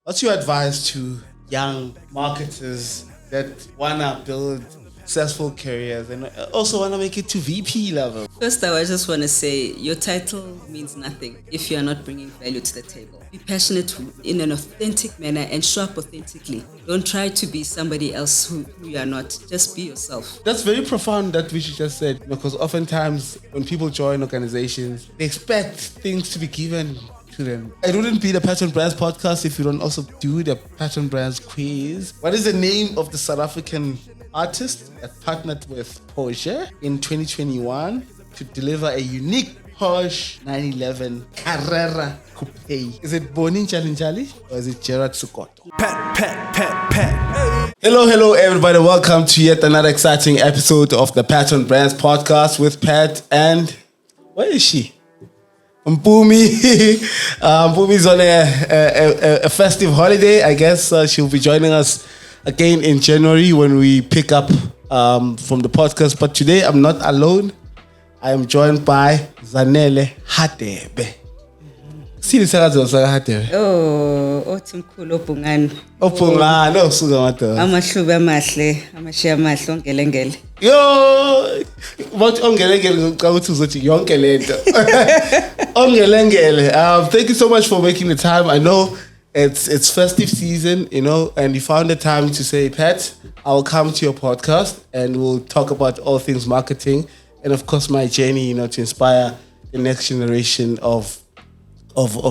What's your advice to young marketers that wanna build successful careers and also wanna make it to VP level? First, I just want to say your title means nothing if you are not bringing value to the table. Be passionate in an authentic manner and show up authentically. Don't try to be somebody else who you are not. Just be yourself. That's very profound that which you just said, because oftentimes when people join organizations, they expect things to be given to them. It wouldn't be the Pattern Brands podcast if you don't also do the Pattern Brands quiz. What is the name of the South African artist that partnered with Porsche in 2021 to deliver a unique Porsche 911 Carrera Coupe? Is it Bonin Chalinjali or is it Gerard Sukoto? Hello everybody. Welcome to yet another exciting episode of the Pattern Brands podcast with Pat and... where is she? Mpumi. Mpumi's on a festive holiday. I guess she'll be joining us again in January when we pick up from the podcast. But today I'm not alone. I am joined by Zanele Hadebe. See the Hadebe. Timkhulu Opungani. Opungani, suka madoda. Amahlubi amahle, amashiya amahle ongelengele. Yo, but ongelengele ngicabanga ukuthi uzothi yonke lento. Ongelengele. Thank you so much for making the time. I know it's festive season, and you found the time to say, Pat, I'll come to your podcast and we'll talk about all things marketing and of course my journey, to inspire the next generation of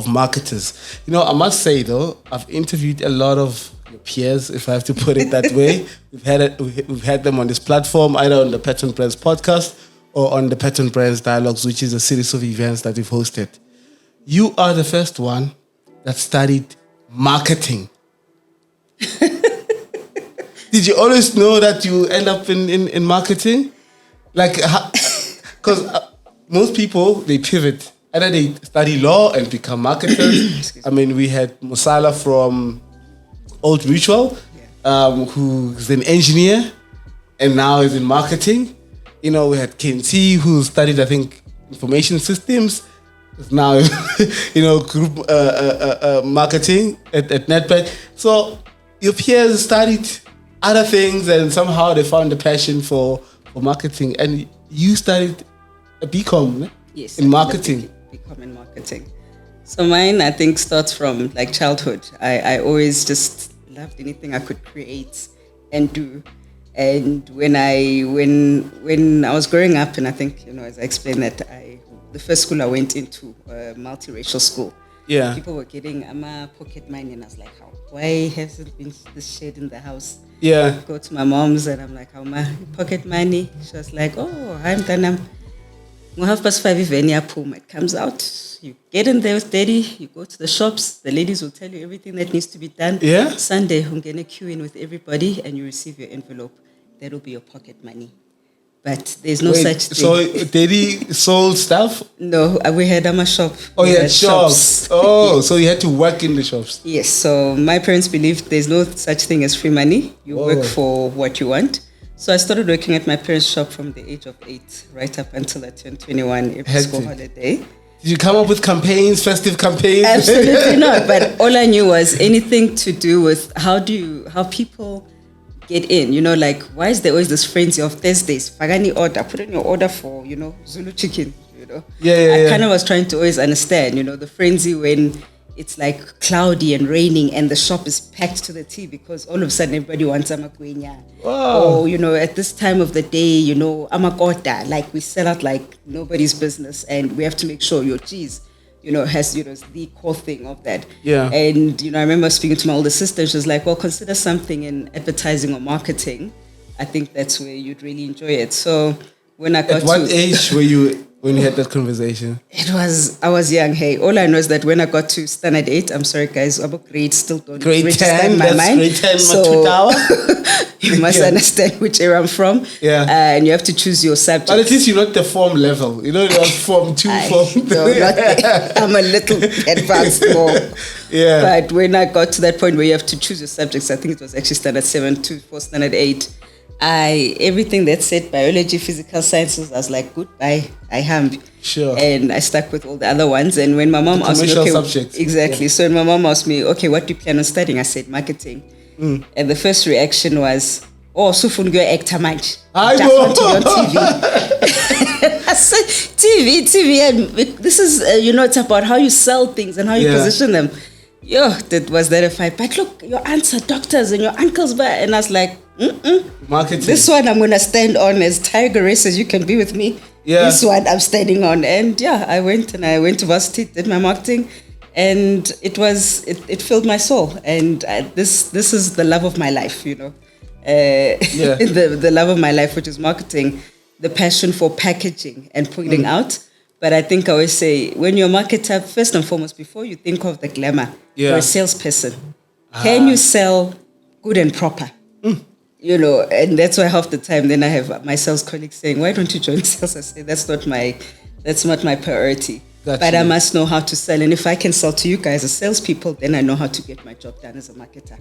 marketers. I must say though, I've interviewed a lot of your peers, if I have to put it that way. We've had them on this platform, either on the Pattern Brands podcast or on the Pattern Brands Dialogues, which is a series of events that we've hosted. You are the first one that studied marketing. Did you always know that you end up in marketing? Because most people, they pivot. Either they study law and become marketers. I mean, we had Musala from Old Mutual, who's an engineer and now is in marketing. We had KNT, who studied, I think, information systems. Now, group marketing at NetBank. So your peers studied other things and somehow they found the passion for marketing. And you studied a BCom, Yes, in marketing. BCom in marketing. So mine, I think, starts from childhood. I always just loved anything I could create and do. And when I was growing up, and I think, as I explained that the first school I went into, a multiracial school. Yeah. People were getting pocket money, and I was like, why hasn't been this shit in the house? Yeah. Go to my mom's, and I'm like, how my pocket money? She was like, I'm done. 5:30 Venia Puma. It comes out. You get in there with daddy. You go to the shops. The ladies will tell you everything that needs to be done. Yeah. Sunday, I'm gonna queue in with everybody, and you receive your envelope. That will be your pocket money. But there's no such thing. So daddy sold stuff? No, we had a shop. Oh, you had shops. Oh, so you had to work in the shops. Yes. So my parents believed there's no such thing as free money. You work for what you want. So I started working at my parents' shop from the age of 8, right up until I turned 21 every school holiday. Did you come up with campaigns, festive campaigns? Absolutely not. But all I knew was anything to do with how people get in. Why is there always this frenzy of Thursdays? Pagani order, put in your order for, Zulu chicken. Yeah. I kind of was trying to always understand, the frenzy when it's cloudy and raining and the shop is packed to the T because all of a sudden everybody wants amakwenya. Wow. Or, at this time of the day, amakota, we sell out like nobody's business and we have to make sure your cheese, has, the core thing of that. Yeah. And, I remember speaking to my older sister, she was like, well, consider something in advertising or marketing. I think that's where you'd really enjoy it. So when I got At what age were you when you had that conversation? I was young, hey. All I know is that when I got to standard 8, I'm sorry guys, about grades still don't grade 10, in my mind. Grade 10, so you must understand which era I'm from. Yeah. And you have to choose your subject. But at least you're not the form level. You're form 2, form 3. No, I'm a little advanced more. Yeah. But when I got to that point where you have to choose your subjects, I think it was actually standard 7 to for standard 8. everything that said biology, physical sciences, I was like, goodbye, I am. Sure. And I stuck with all the other ones. And when my mom asked me, okay, subjects. Exactly. Yeah. So when my mom asked me, okay, what do you plan on studying? I said marketing. And the first reaction was, oh, so fun go actor match. I just want to be on TV. I said, TV, and this is, it's about how you sell things and how you position them. That was that a fight. But look, your aunts are doctors and your uncles, and I was like, marketing. This one I'm gonna stand on as tigeress as you can be with me. Yeah. This one I'm standing on, and I went to varsity, did my marketing, and it filled my soul. And this is the love of my life, the love of my life, which is marketing, the passion for packaging and putting out. But I think I always say, when you're a marketer, first and foremost, before you think of the glamour, you're a salesperson. Can you sell good and proper? And that's why half the time then I have my sales colleagues saying, why don't you join sales? I say, that's not my priority. Gotcha. But I must know how to sell. And if I can sell to you guys as salespeople, then I know how to get my job done as a marketer.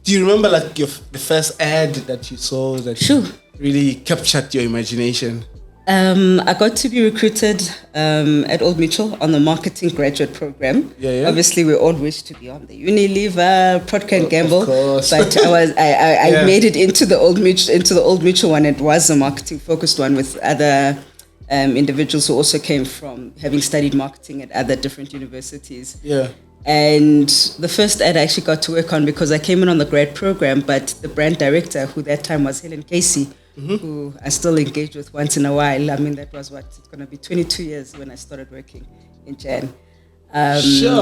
Do you remember the first ad that you saw that really captured your imagination? I got to be recruited at Old Mutual on the marketing graduate program. Obviously, we all wish to be on the Unilever, Procter & Gamble, but I made it into the Old Mutual one. It was a marketing focused one with other individuals who also came from having studied marketing at other different universities. And the first ad I actually got to work on, because I came in on the grad program, but the brand director, who that time was Helen Casey, who I still engage with once in a while. I mean, that was it's going to be 22 years when I started working in Jan.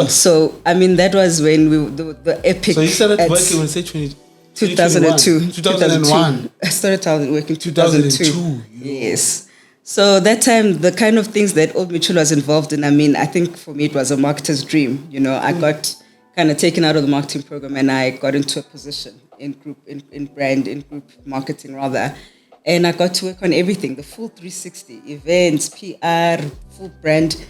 So, I mean, that was when the epic... So you started working when, say, 2002. 2001. I started working 2002. Yes. So that time, the kind of things that Old Mutual was involved in, I mean, I think for me it was a marketer's dream. I got kind of taken out of the marketing program and I got into a position in group marketing rather. And I got to work on everything, the full 360, events, PR, full brand.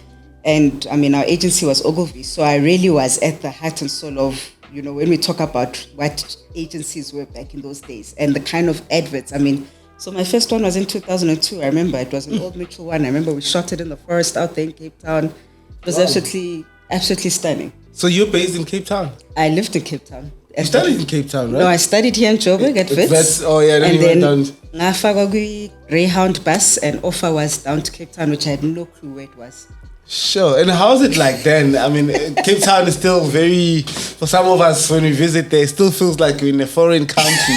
And I mean, our agency was Ogilvy. So I really was at the heart and soul of, when we talk about what agencies were back in those days and the kind of adverts. I mean, so my first one was in 2002. I remember it was an Old Mutual one. I remember we shot it in the forest out there in Cape Town. It was absolutely stunning. So you're based in Cape Town? I lived in Cape Town. You studied in Cape Town, right? No, I studied here in Joburg at Wits. Then I Greyhound bus and offer was down to Cape Town, which I had no clue where it was. Sure. And how's it like then? I mean, Cape Town is still for some of us, when we visit there, it still feels like we're in a foreign country.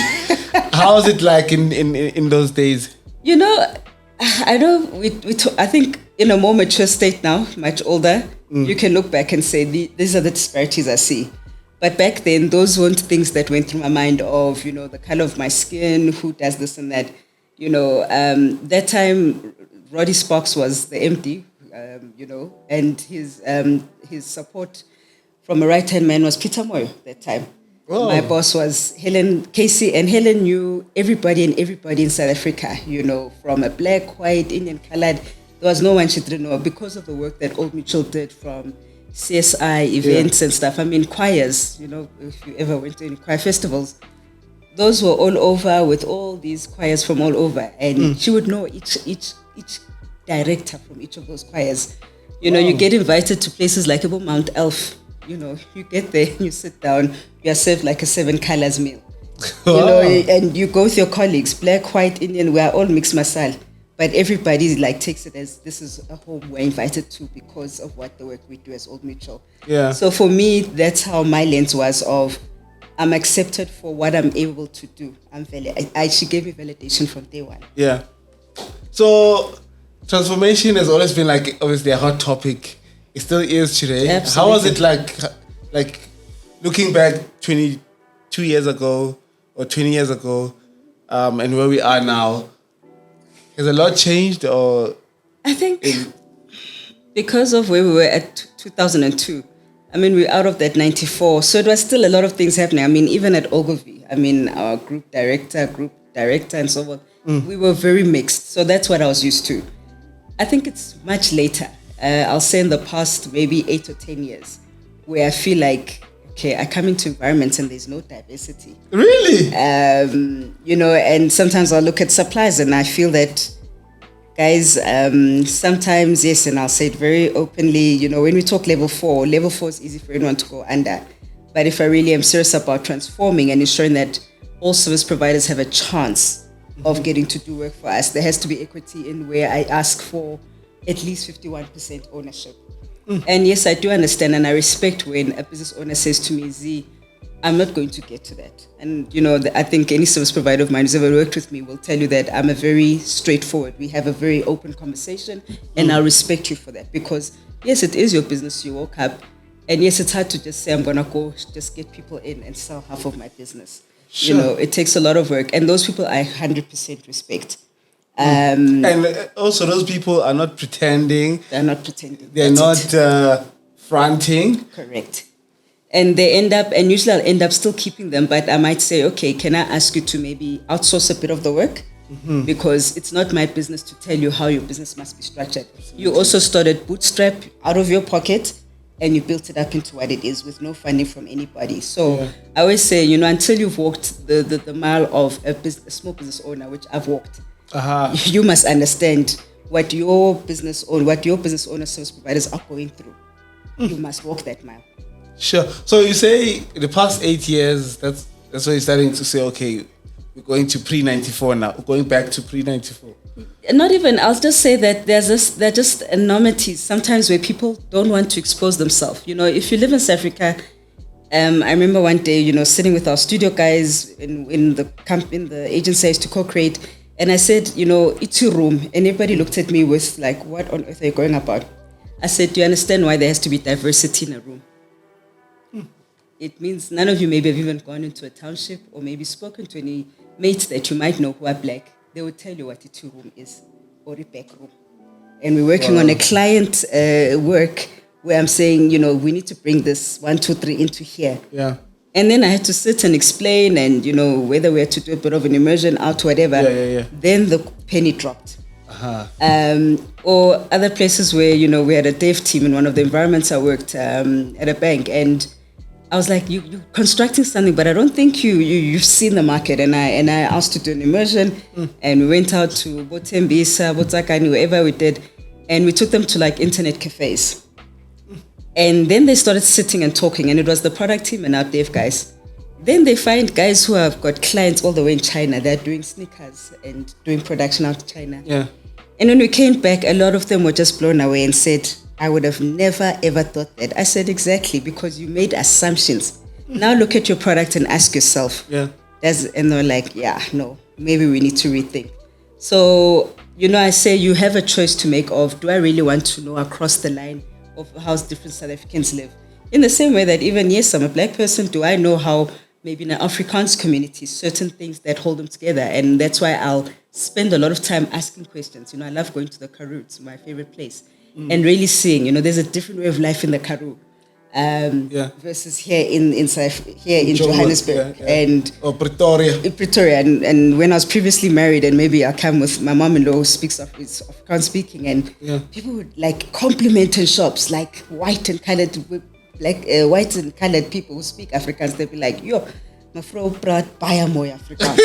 How's it like in those days? I know I think in a more mature state now, much older, you can look back and say, these are the disparities I see. But back then, those weren't things that went through my mind of, the color of my skin, who does this and that. That time, Roddy Sparks was the MD, and his support from a right-hand man was Peter Moyo that time. Oh. My boss was Helen Casey, and Helen knew everybody in South Africa, from a black, white, Indian, colored. There was no one she didn't know because of the work that Old Mutual did from CSI events and stuff. I mean, choirs, if you ever went to any choir festivals, those were all over with all these choirs from all over. And she would know each director from each of those choirs. You get invited to places like Mount Elf. You get there, you sit down, you are served like a 7 colors meal. And you go with your colleagues, black, white, Indian, we are all mixed masala. But everybody takes it as this is a home we're invited to because of what the work we do as Old Mutual. Yeah. So for me, that's how my lens was of I'm accepted for what I'm able to do. She gave me validation from day one. Yeah. So transformation has always been obviously a hot topic. It still is today. Absolutely. How was it like looking back 22 years ago or 20 years ago and where we are now? Has a lot changed or? I think because of where we were at 2002, I mean, we're out of that 94. So it was still a lot of things happening. I mean, even at Ogilvy, I mean, our group director and so on, we were very mixed. So that's what I was used to. I think it's much later. I'll say in the past maybe 8 or 10 years where I feel like okay, I come into environments and there's no diversity. Really? And sometimes I'll look at suppliers and I feel that, guys, sometimes, yes, and I'll say it very openly, when we talk level 4 is easy for anyone to go under. But if I really am serious about transforming and ensuring that all service providers have a chance of getting to do work for us, there has to be equity in where I ask for at least 51% ownership. And yes, I do understand and I respect when a business owner says to me, Z, I'm not going to get to that. And, I think any service provider of mine who's ever worked with me will tell you that I'm a very straightforward. We have a very open conversation and I'll respect you for that because, yes, it is your business. You woke up and, yes, it's hard to just say I'm going to go just get people in and sell half of my business. Sure. It takes a lot of work. And those people I 100% respect. And also those people are not pretending. They're not pretending. They're not fronting. Correct. And they usually I'll end up still keeping them, but I might say, okay, can I ask you to maybe outsource a bit of the work? Because it's not my business to tell you how your business must be structured. You also started bootstrap out of your pocket and you built it up into what it is with no funding from anybody. So I always say, until you've walked the mile of a small business owner, which I've walked, you must understand what your business owner service providers are going through. You must walk that mile. Sure. So you say the past 8 years, that's why you're starting to say, okay, we're going to pre-94 now, we're going back to pre-94. Not even, I'll just say that there are just enormities sometimes where people don't want to expose themselves. If you live in South Africa, I remember one day, sitting with our studio guys in the agency I used to co-create, and I said, it's your room, and everybody looked at me with like, what on earth are you going about? I said, do you understand why there has to be diversity in a room? It means none of you maybe have even gone into a township or maybe spoken to any mates that you might know who are black. They will tell you what a two-room is or a back room. And we're working on a client work where I'm saying, we need to bring this 1, 2, 3 into here. Yeah. And then I had to sit and explain and, whether we had to do a bit of an immersion out, whatever. Yeah. Then the penny dropped. Or other places where, we had a dev team in one of the environments I worked at a bank, and I was like, you're constructing something, but I don't think you've seen the market. And I asked to do an immersion, and we went out to Botembisa, Botakani, wherever we did, and we took them to like internet cafes. And then they started sitting and talking, and it was the product team and our dev guys. Then they find guys who have got clients all the way in China. They're doing sneakers and doing production out of China. Yeah. And when we came back, a lot of them were just blown away and said, I would have never, ever thought that. I said, exactly, because you made assumptions. Now look at your product and ask yourself. Yeah. And they're like, no, maybe we need to rethink. So, I say you have a choice to make of, do I really want to know across the line of how different South Africans live? In the same way that even, yes, I'm a black person, do I know how maybe in an Afrikaans community, certain things that hold them together? And that's why I'll spend a lot of time asking questions. I love going to the Karoo. It's my favorite place. And really seeing, there's a different way of life in the Karoo versus here in Johannesburg or Pretoria. In Pretoria. And when I was previously married, and maybe I come with my mom-in-law who speaks Afrikaans speaking, and people would like compliment in shops, like white and colored people who speak Afrikaans. They'd be like, yo, my vrouw praat baie mooi Afrikaans.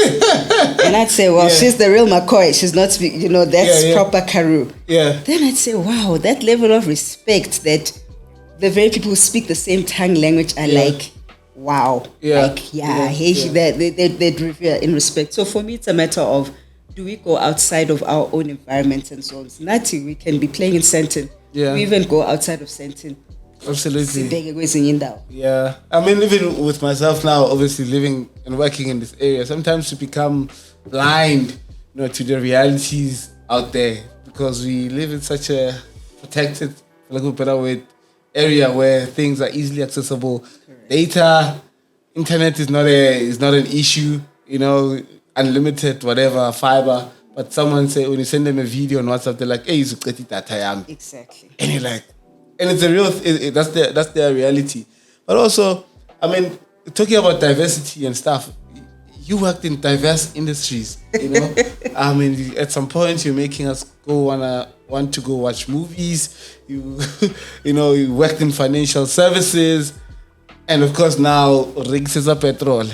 And I'd say, well, she's the real McCoy. She's not speaking, that's proper Karoo. Yeah. Then I'd say, wow, that level of respect that the very people who speak the same tongue language are like, wow. Yeah. They'd revere in respect. So for me, it's a matter of, do we go outside of our own environments and zones? Nothing. We can be playing in Sandton. Yeah. We even go outside of Sandton. Absolutely. Yeah. I mean, even with myself now, obviously living and working in this area, sometimes you become blind, to the realities out there, because we live in such a protected, for lack of a better word, area where things are easily accessible. Correct. Data, internet is not an issue, unlimited, whatever, fiber. But someone say, when you send them a video on WhatsApp, they're like, hey, you should get data. Exactly. And you're like, and it's a real, that's their reality. But also, I mean, talking about diversity and stuff, you worked in diverse industries, I mean, at some point you're making us want to go watch movies. You worked in financial services. And of course now rigs is a petrol.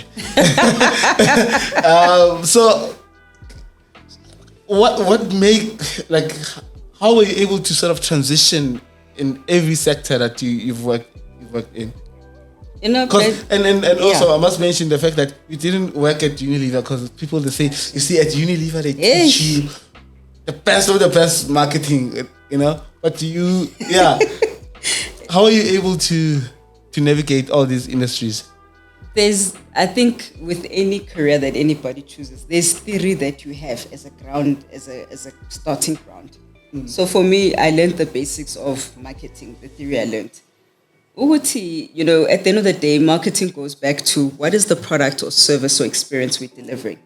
So what make, like, how were you able to sort of transition in every sector that you've worked in? You know, and also I must mention the fact that you didn't work at Unilever, because people, they say, you see, at Unilever they teach you the best of the best marketing, you know. But how are you able to navigate all these industries? I think with any career that anybody chooses, there's theory that you have as a ground, as a starting ground. So for me, I learned the basics of marketing, the theory I learned. Uguti, you know, at the end of the day, marketing goes back to what is the product or service or experience we're delivering.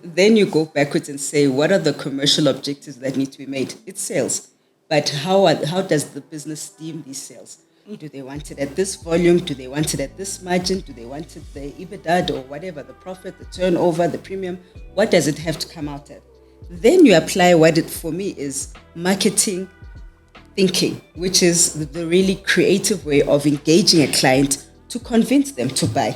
Then you go backwards and say, what are the commercial objectives that need to be made? It's sales. But how does the business steam these sales? Do they want it at this volume? Do they want it at this margin? Do they want it the EBITDA or whatever, the profit, the turnover, the premium? What does it have to come out at? Then you apply what it, for me, is marketing thinking, which is the really creative way of engaging a client to convince them to buy.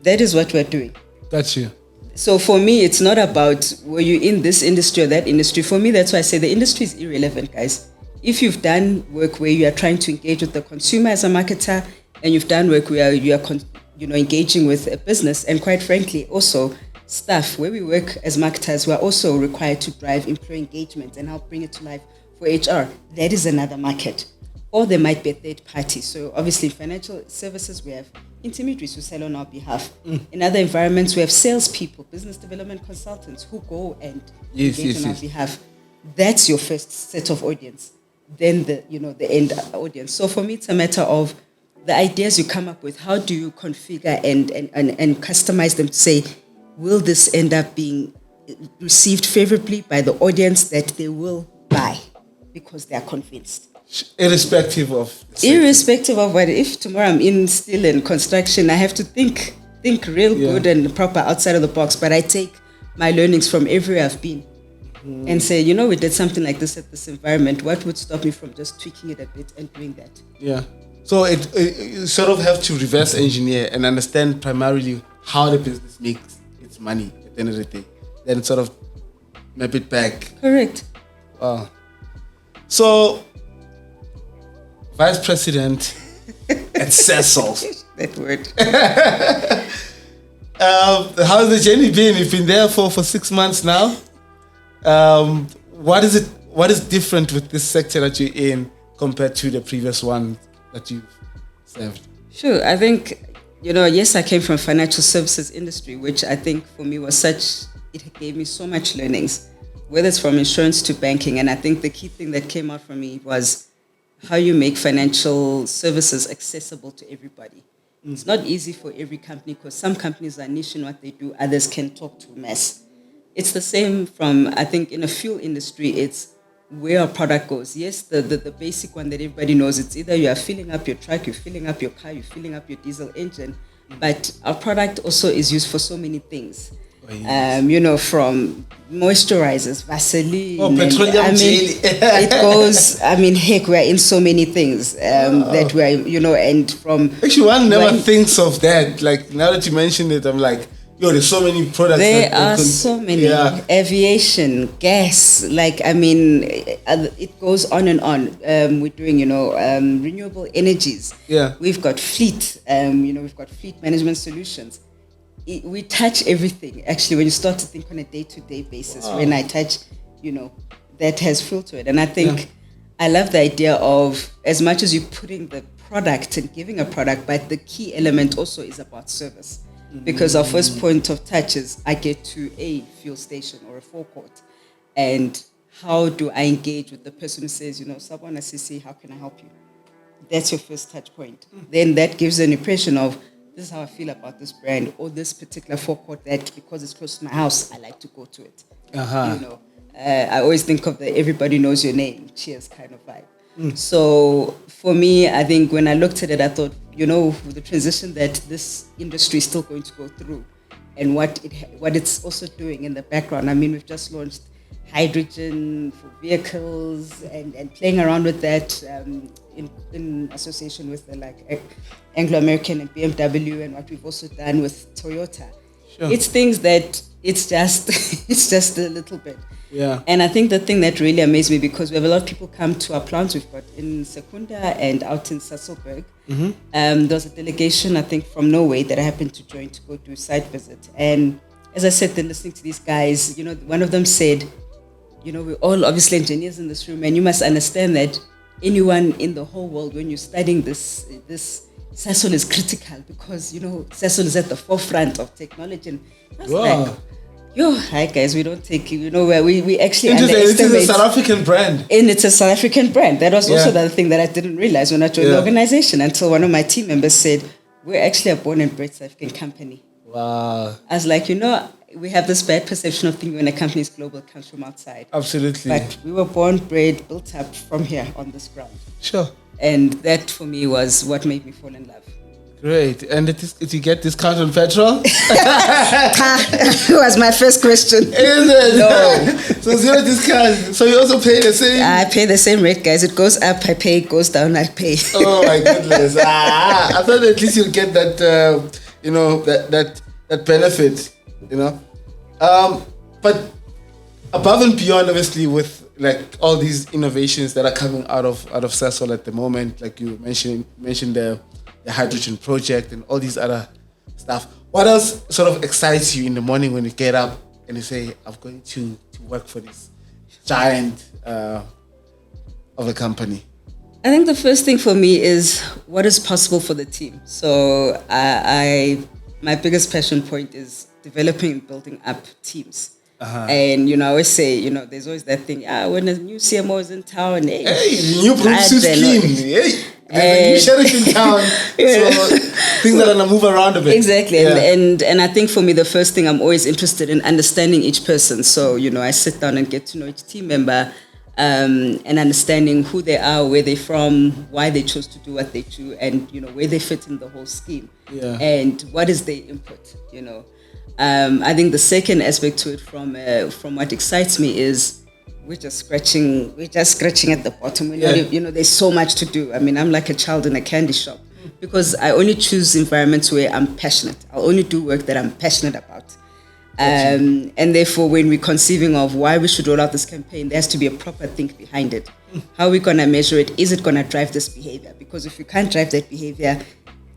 That is what we're doing. That's you. So for me, it's not about were you in this industry or that industry. For me, that's why I say the industry is irrelevant, guys. If you've done work where you are trying to engage with the consumer as a marketer, and you've done work where you are engaging with a business, and quite frankly, also staff, where we work as marketers, we're also required to drive employee engagement and help bring it to life for HR. That is another market. Or there might be a third party. So obviously in financial services, we have intermediaries who sell on our behalf. In other environments, we have salespeople, business development consultants who go and engage on our behalf. That's your first set of audience. Then the end audience. So for me, it's a matter of the ideas you come up with. How do you configure and customize them to say, will this end up being received favorably by the audience that they will buy because they are convinced? Irrespective of what. If tomorrow I'm in steel and construction, I have to think real good and proper outside of the box. But I take my learnings from everywhere I've been and say, we did something like this at this environment. What would stop me from just tweaking it a bit and doing that? Yeah. So you sort of have to reverse engineer and understand primarily how the business makes its money at the end of the day. Then sort of map it back. Correct. Wow. So, Vice President at Sasol. That word. How's the journey been? You've been there for 6 months now. What is different with this sector that you're in compared to the previous one that you've served? Sure. I think, yes, I came from financial services industry, which I think for me was it gave me so much learnings, whether it's from insurance to banking. And I think the key thing that came out for me was how you make financial services accessible to everybody. It's not easy for every company because some companies are niche in what they do, others can talk to mass. It's the same from, I think, in a fuel industry, it's where a product goes. Yes, the basic one that everybody knows, it's either you are filling up your truck, you're filling up your car, you're filling up your diesel engine, but our product also is used for so many things. Oh, yes. From moisturizers, Vaseline. Petroleum jelly. It goes, heck, we're in so many things that we're, and from... Actually, one never thinks of that. Like, now that you mentioned it, I'm like, there's so many products. There are so many. Yeah. Aviation, gas, it goes on and on. We're doing, renewable energies. Yeah. We've got fleet, we've got fleet management solutions. We touch everything, actually, when you start to think on a day-to-day basis. Wow. When I touch, that has fuel to it. And I think I love the idea of, as much as you're putting the product and giving a product, but the key element also is about service. Because our first point of touch is I get to a fuel station or a forecourt, and how do I engage with the person who says, Sabona Sisi, how can I help you? That's your first touch point. Then that gives an impression of, this is how I feel about this brand or this particular forecourt, that because it's close to my house, I like to go to it. I always think of the everybody knows your name, cheers kind of vibe. So for me, I think when I looked at it, I thought, with the transition that this industry is still going to go through and what it's also doing in the background. We've just launched hydrogen for vehicles and playing around with that in association with the Anglo-American and BMW, and what we've also done with Toyota. Sure. It's things that it's just a little bit. Yeah. And I think the thing that really amazed me, because we have a lot of people come to our plants we've got in Secunda and out in Sasol. There was a delegation, I think, from Norway that I happened to join to go do a site visit. And as I said, they're listening to these guys, one of them said, we're all obviously engineers in this room, and you must understand that anyone in the whole world, when you're studying this Sasol is critical, because, Sasol is at the forefront of technology. And I was like, hi guys, we don't take, where we actually underestimate. It is a South African brand. And it's a South African brand. That was also the other thing that I didn't realize when I joined the organization, until one of my team members said, we're actually a born and bred South African company. Wow. I was like, we have this bad perception of thinking when a company is global, it comes from outside. Absolutely. But we were born, bred, built up from here on this ground. Sure. And that for me was what made me fall in love. Great. And did you get discount on petrol? Was my first question. Is it? No. So zero discount. So you also pay the same? I pay the same rate, guys. It goes up, I pay. It goes down, I pay. Oh my goodness. I thought at least you'll get that, that benefit, But above and beyond, obviously, with all these innovations that are coming out of Sasol at the moment, like you mentioned the hydrogen project and all these other stuff. What else sort of excites you in the morning when you get up and you say, I'm going to work for this giant of a company? I think the first thing for me is what is possible for the team. So my biggest passion point is developing and building up teams. And I always say, there's always that thing, when a new CMO is in town, hey, new broomstick scheme, hey, there's a new sheriff in town, so things are gonna move around a bit. Exactly, and I think for me the first thing, I'm always interested in understanding each person. So I sit down and get to know each team member, and understanding who they are, where they're from, why they chose to do what they do, and where they fit in the whole scheme, and what is their input. I think the second aspect to it from what excites me is we're just scratching at the bottom. There's so much to do. I mean, I'm like a child in a candy shop, because I only choose environments where I'm passionate. I'll only do work that I'm passionate about. And therefore, when we're conceiving of why we should roll out this campaign, there has to be a proper think behind it. How are we going to measure it? Is it going to drive this behavior? Because if you can't drive that behavior,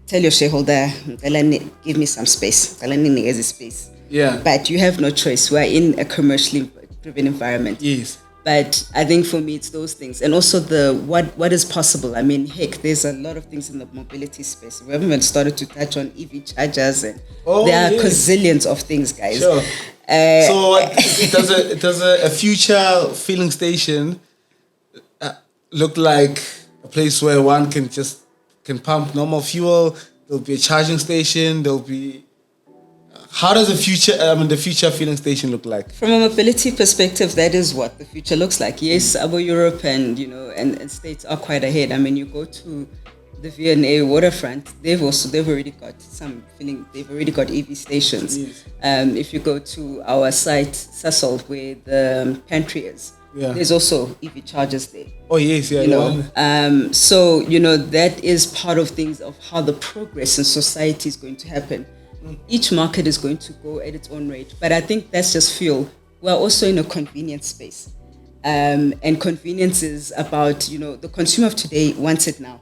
tell your shareholder, give me some space. Yeah. But you have no choice. We're in a commercially driven environment. Yes. But I think for me, it's those things. And also what is possible. I mean, heck, there's a lot of things in the mobility space. We haven't even started to touch on EV chargers, and there are gazillions of things, guys. Sure. So does a future filling station look like a place where one can pump normal fuel? There'll be a charging station. There'll be. How does the future filling station look like? From a mobility perspective, that is what the future looks like. Yes, our Europe and and states are quite ahead. I mean, you go to the V&A waterfront, they've already got some filling. They've already got EV stations. Yes. If you go to our site Sasol, where the pantry is, there's also EV chargers there. Oh yes, So that is part of things of how the progress in society is going to happen. Each market is going to go at its own rate, but I think that's just fuel. We're also in a convenience space, and convenience is about the consumer of today wants it now.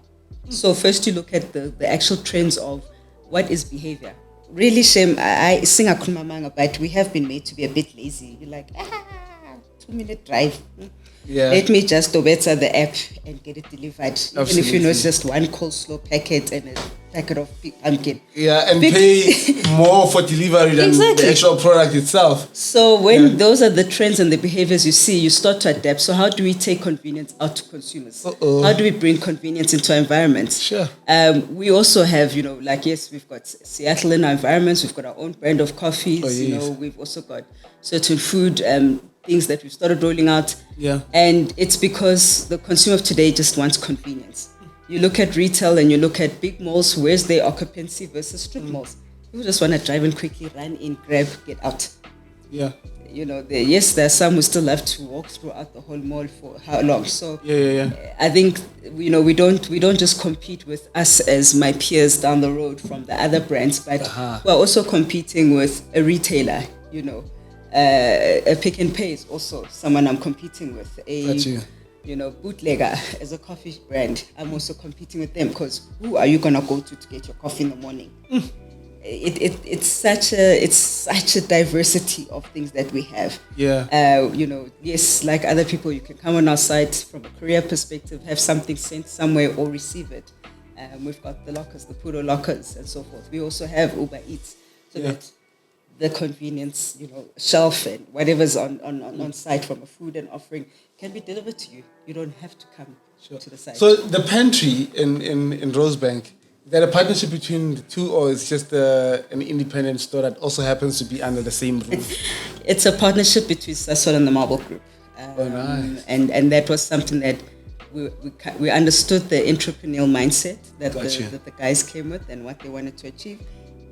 So first you look at the actual trends of what is behavior. Really shame, I sing a kumamanga, but we have been made to be a bit lazy. You're like 2-minute drive. Let me just obeta the app and get it delivered. Absolutely. Even if it's just one coleslaw packet and a packet of pumpkin. And pay more for delivery than the actual product itself. So when those are the trends and the behaviors you see, you start to adapt. So how do we take convenience out to consumers? How do we bring convenience into our environments? Sure. We also have, yes, we've got Seattle in our environments. We've got our own brand of coffees. We've also got certain food things that we've started rolling out. And it's because the consumer of today just wants convenience. You look at retail and you look at big malls, where's their occupancy versus strip malls? People just want to drive in quickly, run in, grab, get out. Yeah. You know, there's some who still have to walk throughout the whole mall for how long. So I think, you know, we don't just compete with us as my peers down the road from the other brands, but we're also competing with a retailer. You know, a Pick and Pay is also someone I'm competing with. You know, Bootlegger as a coffee brand, I'm also competing with them, because who are you gonna go to get your coffee in the morning? It's such a diversity of things that we have. You know, yes, like other people, you can come on our site from a career perspective, have something sent somewhere or receive it. We've got the lockers, the Pudo lockers, and so forth. We also have Uber Eats, so that the convenience, you know, shelf and whatever's on site from a food and offering can be delivered to you. You don't have to come to the site. So the pantry in Rosebank, is that a partnership between the two, or is just an independent store that also happens to be under the same roof? It's a partnership between Sasol and the Marble Group. Nice. And that was something that we understood the entrepreneurial mindset that the guys came with and what they wanted to achieve.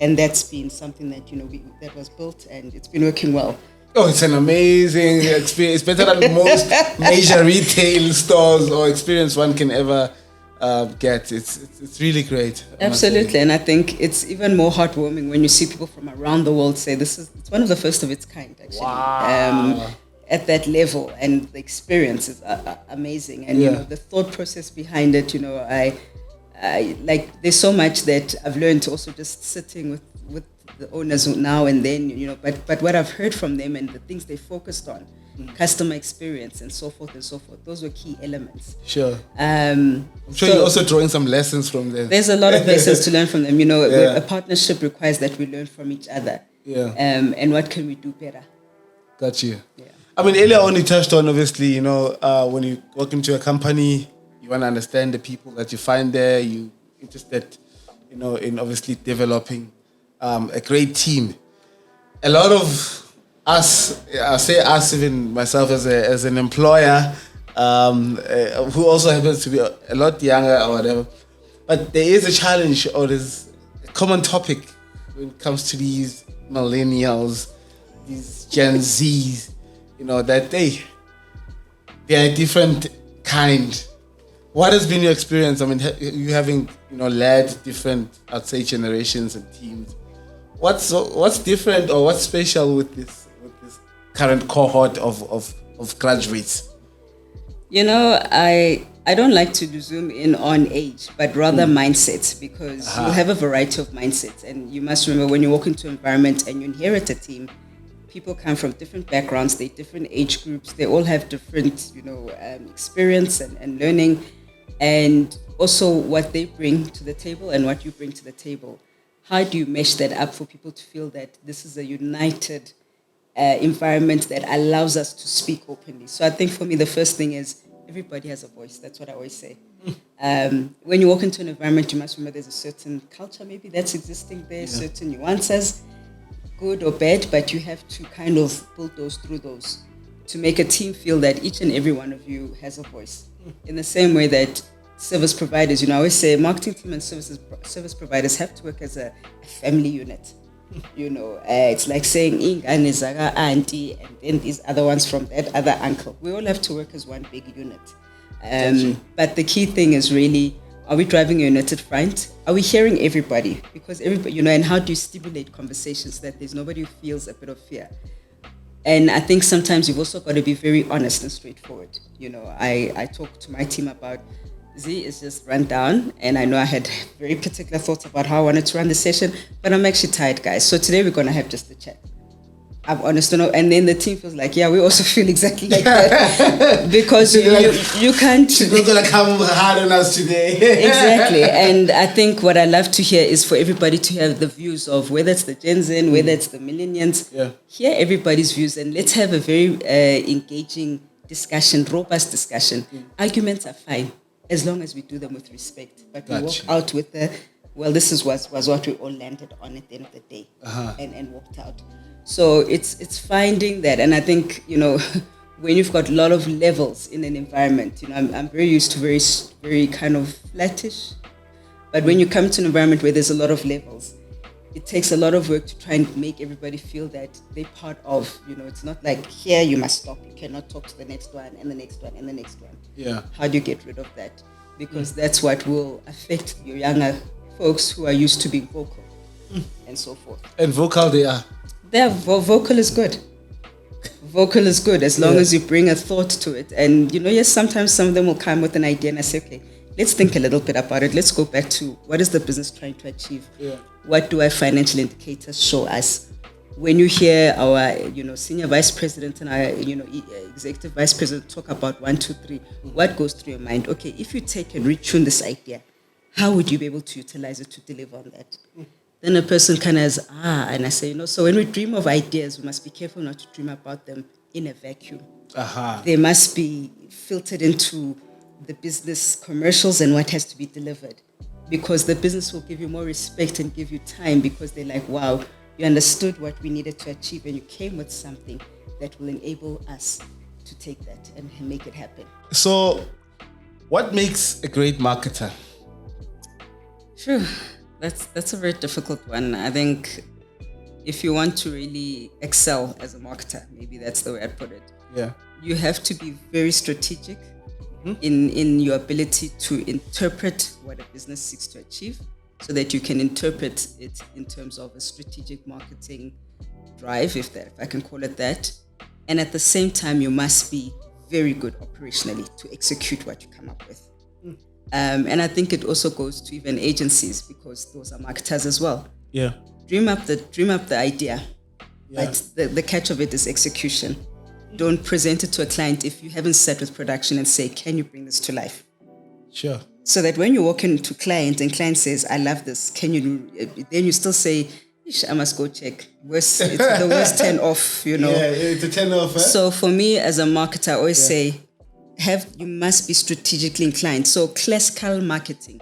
And that's been something that, you know, that was built, and it's been working well. Oh, it's an amazing experience. It's better than most major retail stores or experience one can ever get. It's really great. Absolutely, and I think it's even more heartwarming when you see people from around the world say it's one of the first of its kind, actually. Wow. At that level, and the experience is amazing, and you know, the thought process behind it. You know, I like, there's so much that I've learned also just sitting with the owners now and then, you know, but what I've heard from them and the things they focused on, customer experience and so forth, those were key elements. Sure. I'm sure you're also drawing some lessons from them. There's a lot of lessons to learn from them. You know, a partnership requires that we learn from each other. Yeah. And what can we do better? Got you. Yeah. I mean, earlier on you touched on, obviously, you know, when you walk into a company, you want to understand the people that you find there. You're interested, you know, in obviously developing a great team. A lot of us, I say us, even myself as an employer, who also happens to be a lot younger or whatever, but there is a challenge, or there's a common topic when it comes to these millennials, these Gen Zs, you know, that they are a different kind. What has been your experience? I mean, you having, you know, led different, I'd say, generations and teams. What's different or what's special with this current cohort of graduates? You know, I don't like to zoom in on age, but rather mindsets, because you have a variety of mindsets, and you must remember when you walk into an environment and you inherit a team, people come from different backgrounds, they're different age groups, they all have different, you know, experience and learning, and also what they bring to the table and what you bring to the table. How do you mesh that up for people to feel that this is a united environment that allows us to speak openly? So I think for me, the first thing is everybody has a voice. That's what I always say. When you walk into an environment, you must remember there's a certain culture maybe that's existing there, certain nuances, good or bad, but you have to kind of bulldoze through those to make a team feel that each and every one of you has a voice. In the same way that service providers, you know, I always say marketing team and service providers have to work as a family unit. You know, it's like saying Ingane is our auntie and then these other ones from that other uncle. We all have to work as one big unit. But the key thing is really, are we driving a united front? Are we hearing everybody? Because everybody, you know, and how do you stimulate conversations that there's nobody who feels a bit of fear? And I think sometimes you've also got to be very honest and straightforward. You know, I talk to my team about Z is just run down, and I know I had very particular thoughts about how I wanted to run the session, but I'm actually tired, guys. So today we're going to have just a chat. I'm honest, and then the team feels like, yeah, we also feel exactly like that. Because you can't... She's not going to come hard on us today. Exactly. And I think what I love to hear is for everybody to have the views of whether it's the Gen Z, whether it's the millennials, hear everybody's views, and let's have a very engaging discussion, robust discussion. Arguments are fine, as long as we do them with respect. But we walk out with this was what we all landed on at the end of the day, and walked out. So it's finding that, and I think, you know, when you've got a lot of levels in an environment, you know, I'm very used to very, very kind of flattish, but when you come to an environment where there's a lot of levels, it takes a lot of work to try and make everybody feel that they're part of, it's not like here you must stop. You cannot talk to the next one and the next one and the next one. Yeah. How do you get rid of that? Because that's what will affect your younger folks who are used to being vocal and so forth. And vocal they are. Vocal is good. Vocal is good as long as you bring a thought to it. And, yes, sometimes some of them will come with an idea and I say, okay, let's think a little bit about it. Let's go back to what is the business trying to achieve? Yeah. What do our financial indicators show us? When you hear our, senior vice president and our, executive vice president talk about 1, 2, 3, what goes through your mind? Okay, if you take and retune this idea, how would you be able to utilize it to deliver on that? Then a person kind of has, and I say, so when we dream of ideas, we must be careful not to dream about them in a vacuum. They must be filtered into the business commercials and what has to be delivered, because the business will give you more respect and give you time because they're like, wow, you understood what we needed to achieve and you came with something that will enable us to take that and make it happen. So what makes a great marketer? Sure. That's a very difficult one. I think if you want to really excel as a marketer, maybe that's the way I'd put it. Yeah. You have to be very strategic in your ability to interpret what a business seeks to achieve so that you can interpret it in terms of a strategic marketing drive, if I can call it that. And at the same time, you must be very good operationally to execute what you come up with. And I think it also goes to even agencies because those are marketers as well. Yeah. Dream up the idea, but the catch of it is execution. Don't present it to a client if you haven't sat with production and say, can you bring this to life? Sure. So that when you walk into client and client says, I love this, can you do, then you still say, I must go check. It's the worst 10 off, Yeah, it's a 10 off. So for me as a marketer, I always say, you must be strategically inclined. So classical marketing,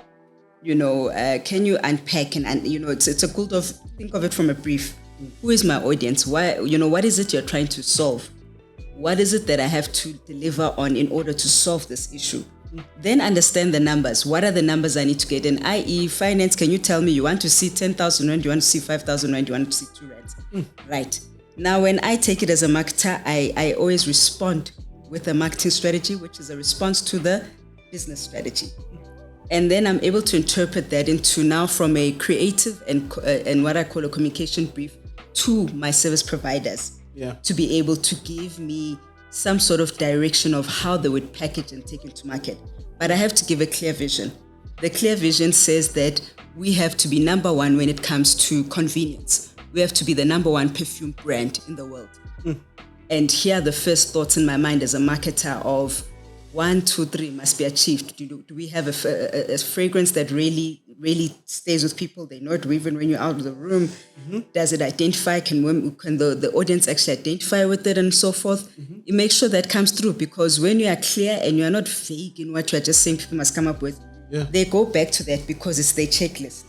can you unpack and it's a good think of it from a brief. Who is my audience? Why, what is it you're trying to solve? What is it that I have to deliver on in order to solve this issue? Then understand the numbers. What are the numbers I need to get in? I.e., finance, can you tell me you want to see 10,000 rand, you want to see 5,000 rand, you want to see 2 rand? Right. Now, when I take it as a marketer, I always respond with a marketing strategy, which is a response to the business strategy. And then I'm able to interpret that into now from a creative and what I call a communication brief to my service providers to be able to give me some sort of direction of how they would package and take it to market. But I have to give a clear vision. The clear vision says that we have to be number one when it comes to convenience. We have to be the number one perfume brand in the world. And here are the first thoughts in my mind as a marketer of 1, 2, 3 must be achieved. Do we have a fragrance that really stays with people? They know it even when you're out of the room. Does it identify? Can the audience actually identify with it and so forth? You make sure that comes through, because when you are clear and you are not vague in what you are just saying people must come up with, they go back to that because it's their checklist.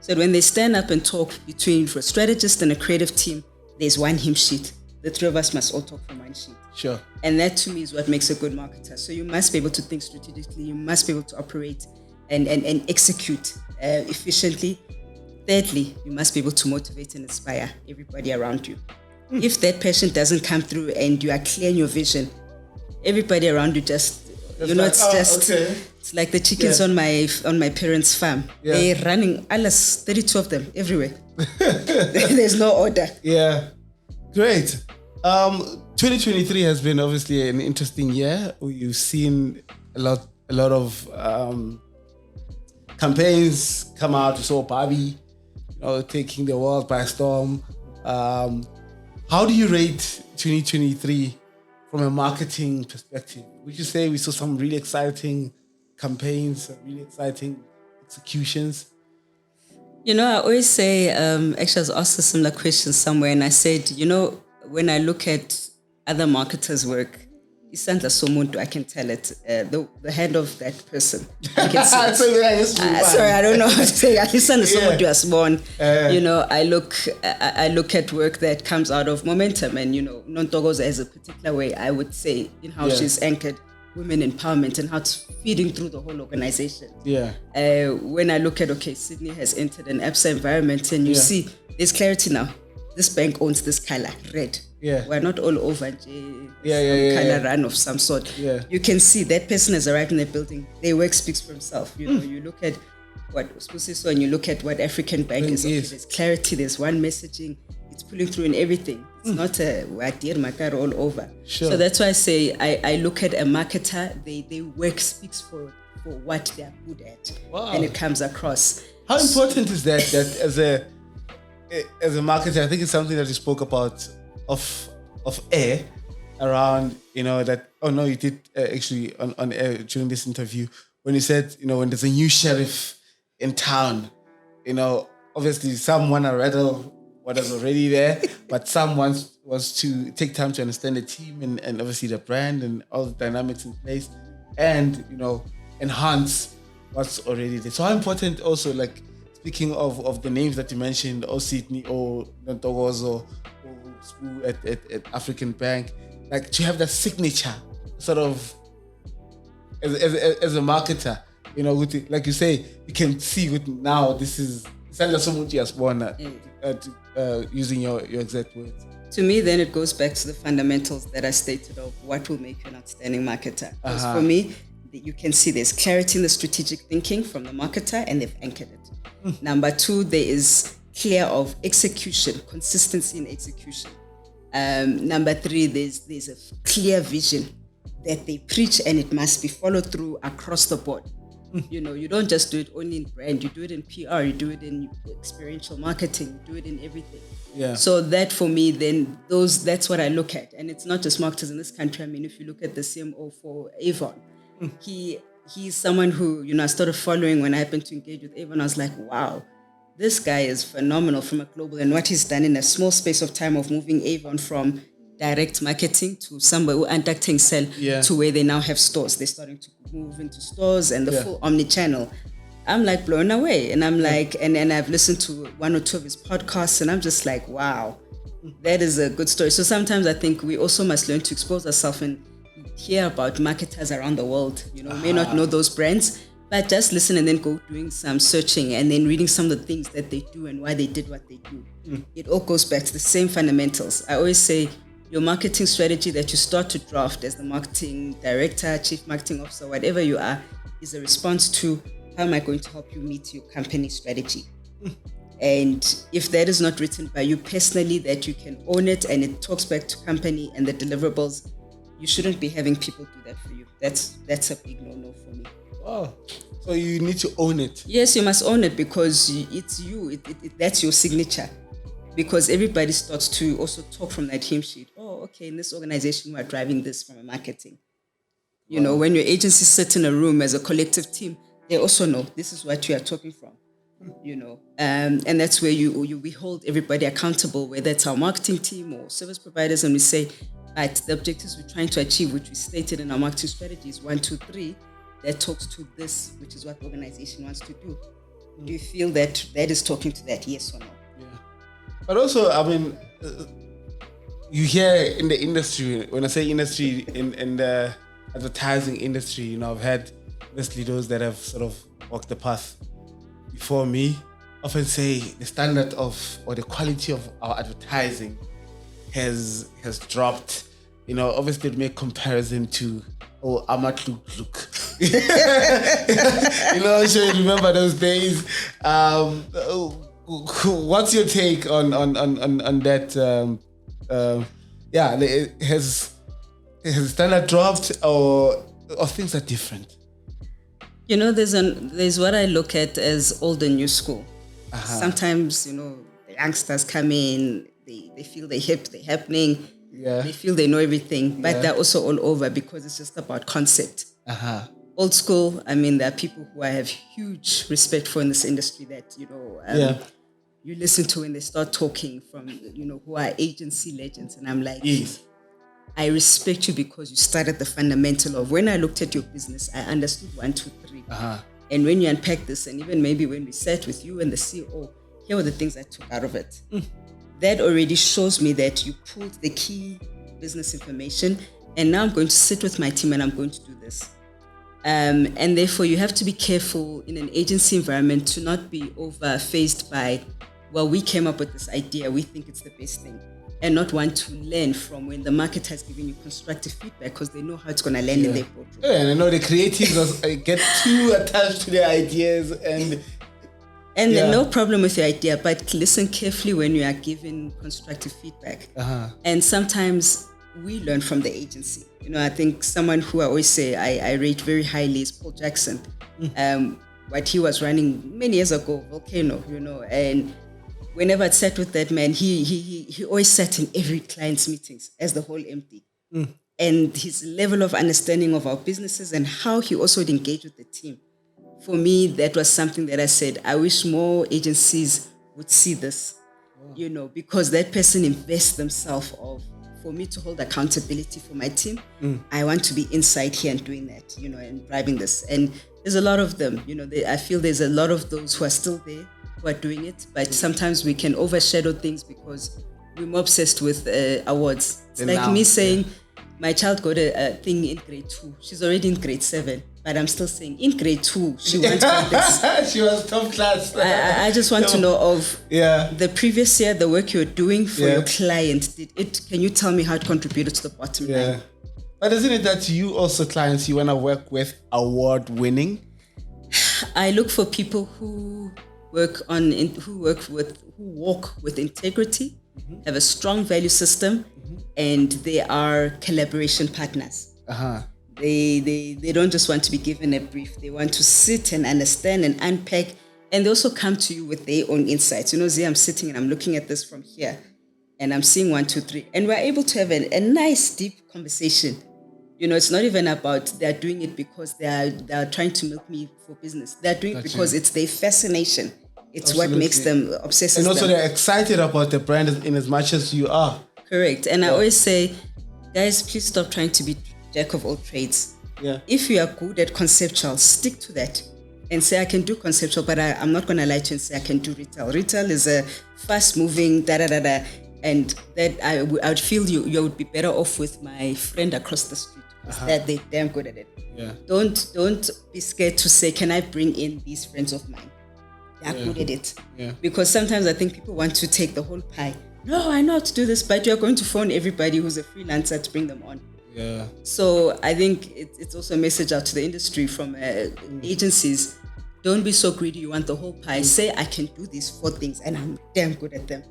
So when they stand up and talk between for a strategist and a creative team, there's one hymn sheet. The three of us must all talk from one sheet. Sure. And that to me is what makes a good marketer. So you must be able to think strategically. You must be able to operate and execute efficiently. Thirdly, you must be able to motivate and inspire everybody around you. If that passion doesn't come through and you are clear in your vision, everybody around you just, it's like the chickens on my parents' farm. They're running, 32 of them everywhere. There's no order. Yeah. Great. 2023 has been obviously an interesting year. You've seen a lot of campaigns come out. You saw Barbie, taking the world by storm. How do you rate 2023 from a marketing perspective? Would you say we saw some really exciting campaigns, some really exciting executions? I always say, actually I was asked a similar question somewhere, and I said, when I look at other marketers' work, Isandla Somuntu, I can tell it, the hand of that person. I can see it. Sorry, I don't know how to say it. Isandla Somuntu was born. I look at work that comes out of momentum, and Nontogoza has a particular way, I would say, in how she's anchored women empowerment and how it's feeding through the whole organization. Yeah. When I look at, okay, Sydney has entered an ABSA environment and you see there's clarity now. This bank owns this color, red. Yeah. We're not all over color run of some sort. Yeah. You can see that person has arrived in the building. Their work speaks for himself. You know, you look at what Spusiso and you look at what African Bank is. Okay, there's clarity, there's one messaging, it's pulling through in everything. It's not a wadir makar all over. Sure. So that's why I say I look at a marketer, their work speaks for what they're good at. Wow. And it comes across. How important is that as a marketer? I think it's something that you spoke about of air around, you know, that, oh no, you did actually on air during this interview when you said, you know, when there's a new sheriff in town, you know, obviously some want to rattle what is already there, but some wants to take time to understand the team and obviously the brand and all the dynamics in place and, you know, enhance what's already there. So how important also, like, speaking of the names that you mentioned, or Sydney, or Ntogozo, or Spu at African Bank, like to have that signature sort of as a marketer, you know, with, like you say, you can see with now this is using your exact words. To me, then it goes back to the fundamentals that I stated of what will make you an outstanding marketer. Because for me, you can see there's clarity in the strategic thinking from the marketer and they've anchored it. Number two, there is clear of execution, consistency in execution. Number three, there's a clear vision that they preach and it must be followed through across the board. You know, you don't just do it only in brand, you do it in PR, you do it in experiential marketing, you do it in everything. Yeah. So that for me, then that's what I look at. And it's not just marketers in this country. I mean, if you look at the CMO for Avon, he's someone who, you know, I started following when I happened to engage with Avon. I was like, wow, this guy is phenomenal from a global, and what he's done in a small space of time of moving Avon from direct marketing to somebody who acting sell to where they now have stores. They're starting to move into stores and the full omni-channel. I'm like blown away. And I'm like, and I've listened to one or two of his podcasts and I'm just like, wow, that is a good story. So sometimes I think we also must learn to expose ourselves and hear about marketers around the world. You know, may not know those brands, but just listen and then go doing some searching and then reading some of the things that they do and why they did what they do. It all goes back to the same fundamentals. I always say your marketing strategy that you start to draft as the marketing director, chief marketing officer, whatever you are, is a response to how am I going to help you meet your company strategy? And if that is not written by you personally, that you can own it and it talks back to company and the deliverables, you shouldn't be having people do that for you. That's a big no-no for me. Oh, so you need to own it. Yes, you must own it because it's you. That's your signature. Because everybody starts to also talk from that hymn sheet. Oh, okay, in this organization, we're driving this from a marketing. You know, when your agency sits in a room as a collective team, they also know this is what you are talking from. You know, and that's where we hold everybody accountable, whether it's our marketing team or service providers, and we say, right, the objectives we're trying to achieve, which we stated in our marketing strategy, is 1, 2, 3. That talks to this, which is what the organization wants to do. Do you feel that is talking to that, yes or no? Yeah. But also, I mean, you hear in the industry, when I say industry, in the advertising industry, you know, I've had obviously those that have sort of walked the path before me often say the standard of, or the quality of our advertising has dropped. You know, obviously it make comparison to, oh, Amat look. You know, I'm sure you remember those days. What's your take on that? Has the standard dropped or things are different? You know, there's what I look at as old and new school. Sometimes, you know, the youngsters come in, they feel they're hip, they're happening, they feel they know everything, but they're also all over because it's just about concept. Old school, I mean, there are people who I have huge respect for in this industry that, you know, you listen to when they start talking from, you know, who are agency legends. And I'm like, I respect you because you started the fundamental of, when I looked at your business, I understood 1, 2, 3. And when you unpack this, and even maybe when we sat with you and the CEO, here were the things I took out of it. That already shows me that you pulled the key business information and now I'm going to sit with my team and I'm going to do this. And therefore, you have to be careful in an agency environment to not be over-phased by, well, we came up with this idea, we think it's the best thing, and not want to learn from when the market has given you constructive feedback because they know how it's going to land in their boardroom. Yeah, and I know the creatives get too attached to their ideas and no problem with your idea, but listen carefully when you are given constructive feedback. And sometimes we learn from the agency. I think someone who I always say I rate very highly is Paul Jackson. What he was running many years ago, Volcano, and whenever I'd sat with that man, he always sat in every client's meetings as the whole MD. And his level of understanding of our businesses and how he also would engage with the team. For me, that was something that I said, I wish more agencies would see this, because that person invests themselves for me to hold accountability for my team. I want to be inside here and doing that, and driving this. And there's a lot of them, I feel there's a lot of those who are still there, who are doing it, but sometimes we can overshadow things because we're more obsessed with awards. It's like me saying, my child got a thing in grade 2. She's already in grade 7. But I'm still saying, in grade 2, she went for this. She was top class. I just want to know of the previous year, the work you're doing for your client. Can you tell me how it contributed to the bottom line? But isn't it that you also clients you want to work with award winning? I look for people who walk with integrity, have a strong value system, and they are collaboration partners. They don't just want to be given a brief. They want to sit and understand and unpack, and they also come to you with their own insights. Zee, I'm sitting and I'm looking at this from here, and I'm seeing 1, 2, 3, and we're able to have a nice, deep conversation. It's not even about they're doing it because they're trying to milk me for business. They're doing it because it's their fascination. It's what makes them obsessed. And also they're excited about the brand in as much as you are. Correct. And I always say, guys, please stop trying to be jack of all trades. If you are good at conceptual, stick to that and say I can do conceptual, but I'm not going to lie to you and say I can do retail. Retail is a fast moving and that I would feel you would be better off with my friend across the street because they're damn good at it. Don't be scared to say, can I bring in these friends of mine? They're good at it. Because sometimes I think people want to take the whole pie. No, I know how to do this, but you're going to phone everybody who's a freelancer to bring them on. So I think it's also a message out to the industry from agencies. Don't be so greedy. You want the whole pie. Say I can do these 4 things and I'm damn good at them.